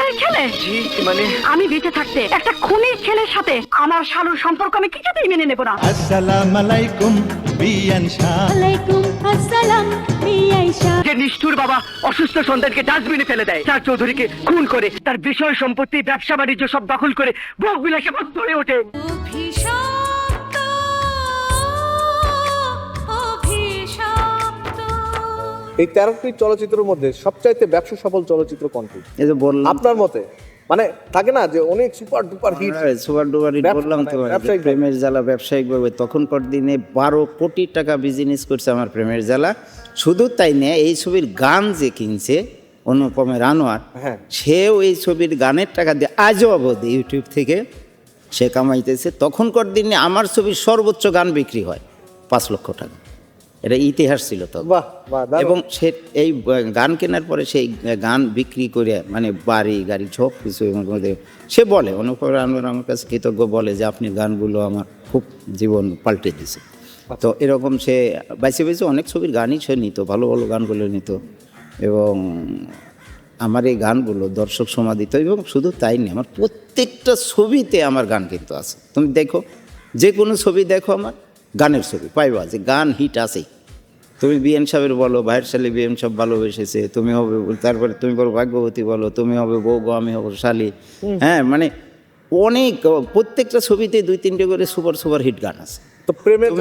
খুনের ছেলে? মানে আমি বেঁচে থাকতে একটা খুনির ছেলের সাথে আমার শালুর সম্পর্ক আমি কিছুতেই মেনে নেব না। আসসালামু আলাইকুম বিয়ান শাহ। আলাইকুম আসসালাম বিআই শাহ। যে নিষ্ঠুর বাবা অসুস্থ সন্তানকে ডাস্টবিনে ফেলে দেয়, চার চৌধুরীকে খুন করে তার বিষয় সম্পত্তি ব্যবসা বাণিজ্য সব দখল করে ভোগ বিলাসে মত্ত হয়ে ওঠে। অভিশপ্ত, অভিশপ্ত। এই 13টি চলচ্চিত্রের মধ্যে সবচাইতে ব্যবসা সফল চলচ্চিত্র কোনটি এই যে বললাম আপনার মতে? মানে থাকে না যে অনেক super duper hit, super duper hit বললাম তো, ব্যবসায়িক প্রেমের জ্বালা ব্যবসায়িকভাবে তখনকার দিনে 12 কোটি টাকা বিজনেস করছে আমার প্রেমের জ্বালা। শুধু তাই না, এই ছবির গান যে কিনছে অনুপমের আনোয়ার, হ্যাঁ। সেও এই ছবির গানের টাকা দিয়ে আজও অবধি ইউটিউব থেকে সে কামাইতেছে। তখনকার দিনে আমার ছবির সর্বোচ্চ গান বিক্রি হয় 5 লক্ষ টাকা। এটা ইতিহাস ছিল তো। বাহ বাহ, দারুণ। এবং সে এই গান কেনার পরে সেই গান বিক্রি করে মানে বাড়ি গাড়ি সব কিছু সে বলে, অনুপম আনোয়ার আমার কাছে কৃতজ্ঞ, বলে যে আপনি গানগুলো আমার খুব জীবন পাল্টে দিছে। তো এরকম সে বাইসে বাইসে অনেক ছবির গানই সে নিত, ভালো ভালো গানগুলো নিত এবং আমার এই গানগুলো দর্শক সমা দিত। এবং শুধু তাই না, আমার প্রত্যেকটা ছবিতে আমার গান কিন্তু আছে। তুমি দেখো, যে কোনো ছবি দেখো, আমার গানের ছবি পাইবা যে গান হিট আছেই। তুমি বিএন সাহেবের বলো, ভাইয়ের শালি বিএন সাহেব ভালোবেসেছে, তুমি হবে, তারপরে তুমি বলো ভাগ্যবতী, বলো তুমি হবে বউ গো, আমি হবো শালি। হ্যাঁ, মানে অনেক, প্রত্যেকটা ছবিতে 2-3টে করে সুপার সুপার হিট গান আছে। তো প্রেমের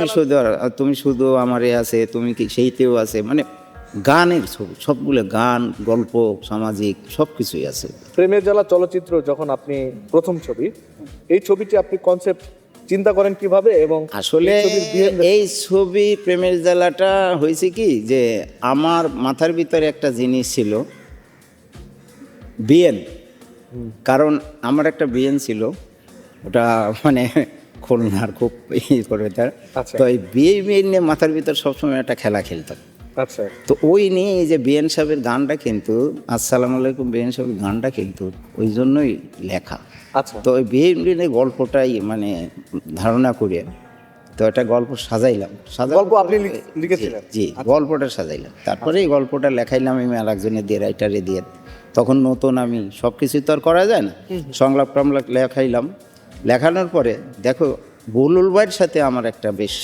তুমি শুধু আমারে আছে, তুমি কি সেইতেও আছে, মানে গানের ছবি সবগুলো, গান, গল্প, সামাজিক সব কিছুই আছে। প্রেমের জ্বালা চলচ্চিত্র যখন আপনি প্রথম ছবি, এই ছবিটি আপনি কনসেপ্ট চিন্তা করেন কিভাবে এবং আসলে এই ছবির behind the- এই ছবি প্রেমের জ্বালাটা হয়েছে কি, যে আমার মাথার ভিতরে একটা জিনিস ছিল, বিএন। কারণ আমার একটা বিএন ছিল, ওটা মানে খুলনার খুব করে তার। আচ্ছা। তো এই বিএন নিয়ে মাথার ভিতর সবসময় একটা খেলা খেলতাম। আচ্ছা, তো ওই নিয়ে এই যে বিএন সাহেবের গানটা কিন্তু, আসসালামু আলাইকুম বিএন সাহেবের গানটা কিন্তু ওই জন্যই লেখা। আচ্ছা। তো ওই বিএন গল্পটাই মানে ধারণা করে তো একটা গল্প সাজাইলাম। গল্প আপনি লিখেছিলেন? জি, গল্পটা সাজাইলাম, তারপরে এই গল্পটা লেখাইলাম আমি আরেকজনের দিয়ে, রাইটারে দিয়ে। তখন নতুন আমি সব কিছু তো আর করা যায় না, সংলাপ টামলাপ লেখাইলাম। লেখানোর পরে দেখো, বুলুল ভাইয়ের সাথে আমার একটা বেশ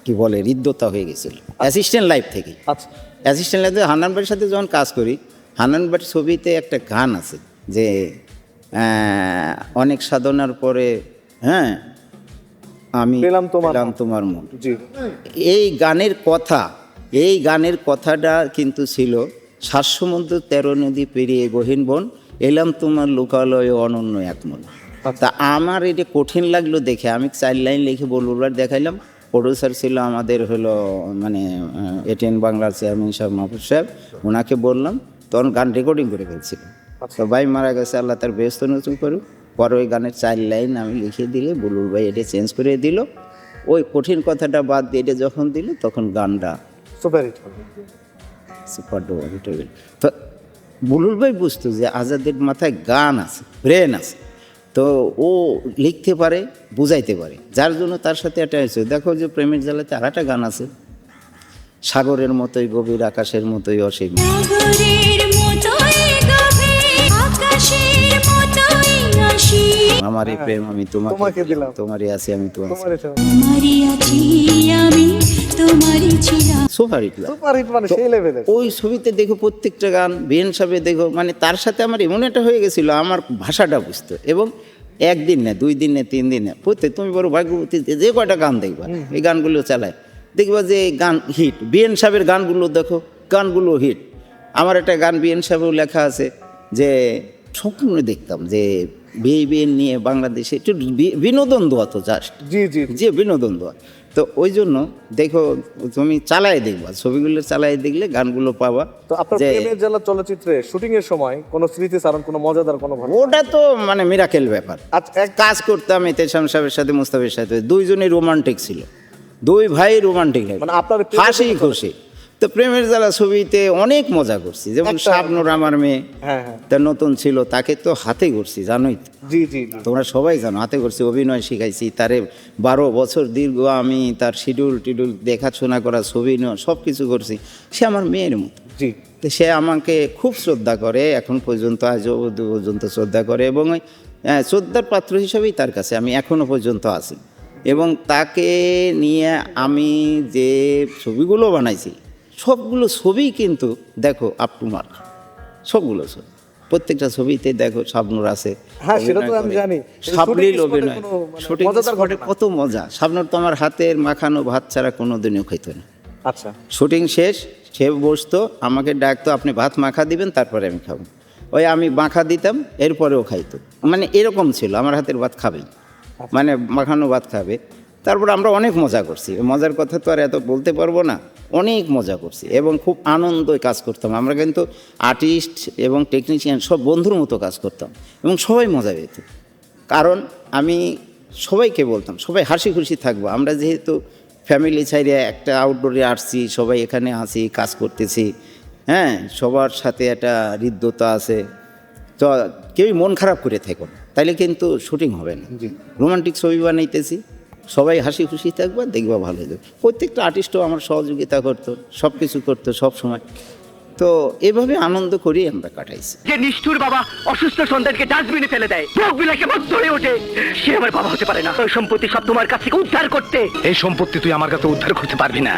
কি বলে হৃদ্যতা হয়ে গেছিল অ্যাসিস্ট্যান্ট লাইফ থেকে। আচ্ছা। অ্যাসিস্ট্যান্ট লাইফে হান্নান ভাইয়ের সাথে যখন কাজ করি, হান্নান ভাইয়ের ছবিতে একটা গান আছে যে অনেক সাধনার পরে, হ্যাঁ, আমি পেলাম তোমার মন। জি, এই গানের কথাটা কিন্তু ছিল, 7 সমুদ্র 13 নদী পেরিয়ে গহীন বন, এলাম তোমার লোকালয়ে অনন্য এক মন। তা আমার এটা কঠিন লাগলো দেখে আমি 4 লাইন লিখে বলবার দেখাইলাম। প্রডিউসার ছিল আমাদের হলো মানে এটিএন বাংলার চেয়ারম্যান সাহেব, মাহফুজ সাহেব, ওনাকে বললাম, তখন গান রেকর্ডিং করে ফেলছিল। তো ভাই মারা গেছে, আল্লাহ তার ব্যস্ত নতুন করুক। পরে ওই গানের 4 লাইন আমি লিখে দিলে বুলুল ভাই এটা চেঞ্জ করে দিল, ওই কঠিন কথাটা বাদ দিয়ে এটা যখন দিল, তখন গানটা super hit. Super duper hit হয়ে গেল। তো বুলুল ভাই বুঝতো যে আজাদের মাথায় গান আছে, ব্রেন আছে, তো ও লিখতে পারে, বুঝাইতে পারে, যার জন্য তার সাথে একটা হয়েছে। দেখো যে প্রেমের জ্বালাতে আর একটা গান আছে, সাগরের মতোই গভীর, আকাশের মতোই অসীম। সাগরের মতোই গভীর, আকাশের মতোই অসীম। আমার এই প্রেম আমি তোমাকে দিলাম। তোমারই আছি আমি তোমার। তোমার এটা তোমারই আছি আমি, তোমারই ছিলাম। Super hit. সুপার হিট মানে সেই লেভেলের। ওই ছবিতে দেখো প্রত্যেকটা গান, বিএন সাহেবে দেখো, মানে তার সাথে আমার এমন একটা হয়ে গেছিলো, আমার ভাষাটা বুঝতো। এবং 1 দিন না, 2 দিন না, 3 দিন না, প্রত্যেক তুমি বড় ভাগ্যবতী যে কয়টা গান দেখবা, এই গানগুলো চালায়, দেখবা যে গান হিট। বিএন সাহেবের গানগুলো দেখো, গানগুলো হিট। আমার একটা গান বিএন সাহেবেও লেখা আছে যে স্বপ্ন দেখতাম যে বিএন নিয়ে বাংলাদেশে একটু বিনোদন দেওয়া, তো জাস্ট জি জি যে বিনোদন দেওয়া। তো ওই জন্য দেখো, তুমি চালাই দেখবা, ছবিগুলো চালাই দেখলে গানগুলো পাবা। তো আপনার যে প্রেমের জ্বালা চলচ্চিত্রে শুটিং এর সময় কোনো স্মৃতিচারণ, কোনো মজাদার কোনো ঘটনা? ওটা তো মানে মিরাকেল ব্যাপার। আচ্ছা, কাজ করতাম এতেশাম সাহেবের সাথে, মুস্তাফের সাথে, 2 জনই রোমান্টিক ছিল, 2 ভাই রোমান্টিক, মানে আপনার প্রেমের হাসি খুশি। তো প্রেমের জ্বালা ছবিতে অনেক মজা করছি, যেমন একটা- শাবনূর আমার মেয়ে, হ্যাঁ হ্যাঁ, তা নতুন ছিল, তাকে তো হাতে করছি, জানোই তো, জি জি জি। তোমরা সবাই জানো, হাতে করছি, অভিনয় শিখাইছি তারে, 12 বছর দীর্ঘ আমি তার শিডিউল টিডিউল দেখাশোনা করা, ছবি নেওয়া, সব কিছু করছি। সে আমার মেয়ের মতো। জি তো সে আমাকে খুব শ্রদ্ধা করে, এখন পর্যন্ত আজও পর্যন্ত শ্রদ্ধা করে, এবং ওই শ্রদ্ধার পাত্র হিসাবেই তার কাছে আমি এখনও পর্যন্ত আছি। এবং তাকে নিয়ে আমি যে ছবিগুলো বানাইছি সবগুলো ছবি কিন্তু দেখো আপ টু মার্ক, সবগুলো ছবি, প্রত্যেকটা ছবিতে দেখো শাবনূর আছে। হ্যাঁ, সেটা তো আমি জানি। সাবলীল shooting spot-এ অভিনয়, কোনো মানে শুটিং মজাদার স্পটে ঘটনা? কত মজা। শাবনূর তো আমার হাতের মাখানো ভাত ছাড়া কোনো দিনও খাইতো না। আচ্ছা, শুটিং শেষ, সে বসতো, আমাকে ডাকতো, আপনি ভাত মাখা দিবেন তারপরে আমি খাবো। ওই আমি মাখা দিতাম, এরপরেও খাইতো। মানে এরকম ছিল, আমার হাতের ভাত খাবে, মানে মাখানো ভাত খাবে। তারপর আমরা অনেক মজা করছি, মজার কথা তো আর এত বলতে পারবো না, অনেক মজা করছি এবং খুব আনন্দে কাজ করতাম। আমরা কিন্তু আর্টিস্ট এবং টেকনিশিয়ান সব বন্ধুর মতো কাজ করতাম এবং সবাই মজা পেত। কারণ আমি সবাইকে বলতাম সবাই হাসি খুশি থাকবো। আমরা যেহেতু ফ্যামিলি ছাইড়ে একটা আউটডোরে আসছি, সবাই এখানে আসি, কাজ করতেছি, হ্যাঁ, সবার সাথে একটা হৃদ্যতা আছে, তো কেউই মন খারাপ করে থেকো না, তাইলে কিন্তু শুটিং হবে না। রোমান্টিক ছবি বানাইতেছি, সবাই হাসি খুশি থাকবে, দেখবা ভালো হয়ে যাবে। প্রত্যেকটা আর্টিস্টও আমার সহযোগিতা করতো, সব কিছু করতো সব সময়। তো এভাবে আনন্দ করেই আমরা কাটাইছি। যে নিষ্ঠুর বাবা অসুস্থ সন্তানকে ডাস্টবিনে ফেলে দেয়, বুক বিলাকে বাধ্য হয়ে ওঠে, সে আমার বাবা হতে পারে না। ওই সম্পত্তি সব তোমার কাছ থেকে উদ্ধার করতে। এই সম্পত্তি তুই আমার কাছে উদ্ধার করতে পারবি না।